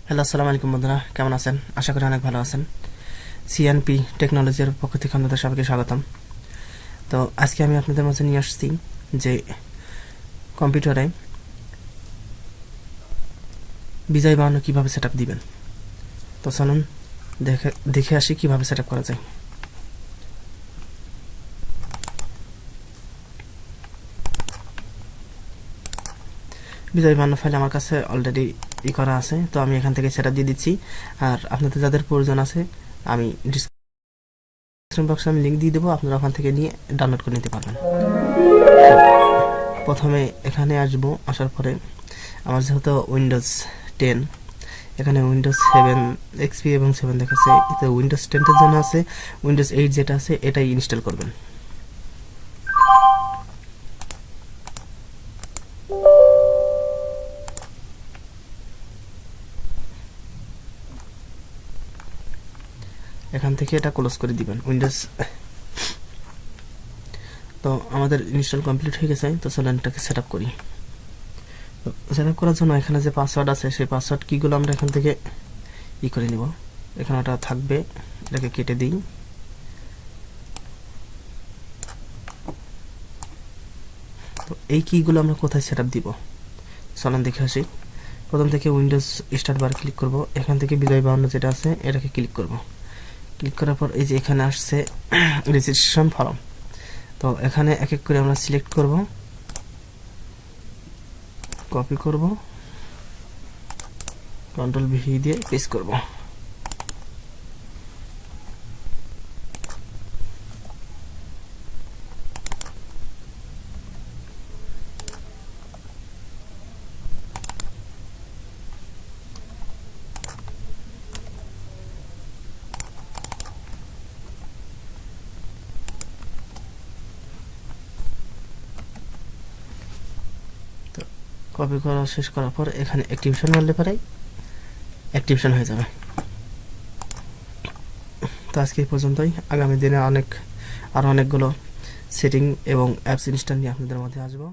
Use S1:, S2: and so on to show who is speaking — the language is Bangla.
S1: হ্যালো, আসসালামু আলাইকুম বন্ধুরা, কেমন আছেন? আশা করি অনেক ভালো আছেন। সিএনপি টেকনোলজির পক্ষ থেকে আপনাদের সবাইকে স্বাগতম। তো আজকে আমি আপনাদের মাঝে নিয়ে আসছি যে কম্পিউটারে বিজয় বাহান্ন কীভাবে সেট আপ দিবেন। তো চলুন দেখে আসি কীভাবে সেট আপ করা যায়। বিজয় বাহান্ন ফাইল আমার কাছে অলরেডি করা আছে, তো আমি এখান থেকে সেট আপ দিয়ে দিচ্ছি। আর আপনাদের যাদের প্রয়োজন আছে আমি ডিসক্রিপশন বক্সে আমি লিঙ্ক দিয়ে দেবো, আপনারা ওখান থেকে নিয়ে ডাউনলোড করে নিতে পারবেন। প্রথমে এখানে আসবো, আসার পরে আমার যেহেতু উইন্ডোজ 10, এখানে উইন্ডোজ 7 এক্সপি এবং 7 দেখাচ্ছে, এতে উইন্ডোজ 10 এর জন্য আছে উইন্ডোজ 8 যেটা আছে এটাই ইনস্টল করবেন। এখান থেকে এটা ক্লোজ করে দিবেন উইন্ডোজ। তো আমাদের ইনস্টল কমপ্লিট হয়ে গেছে, তো চলেন এটাকে সেট আপ করি। সেট আপ করার জন্য এখানে যে পাসওয়ার্ড আছে সেই পাসওয়ার্ড কিগুলো আমরা এখান থেকে করে নিব। এখানে ওটা থাকবে, এটাকে কেটে দিই। তো এই কিগুলো আমরা কোথায় সেট আপ দিব চলেন দেখে আসি। প্রথম থেকে উইন্ডোজ স্টার্ট বার ক্লিক করব, এখান থেকে বিজয় বাহান্ন যেটা আছে এটাকে ক্লিক করব। ক্লিক করার পর এই যে এখানে আসছে রেজিস্ট্রেশন ফর্ম, তো এখানে এক এক করে আমরা সিলেক্ট করব, কপি করব, কন্ট্রোল ভি দিয়ে পেস্ট করব। কপি করা শেষ করার পর এখানে অ্যাক্টিভেশন মারলে পরে অ্যাক্টিভেশন হয়ে যাবে। তো আজকে এই পর্যন্তই, আগামী দিনে আরও অনেকগুলো সেটিং এবং অ্যাপস ইনস্টল নিয়ে আপনাদের মধ্যে আসবো।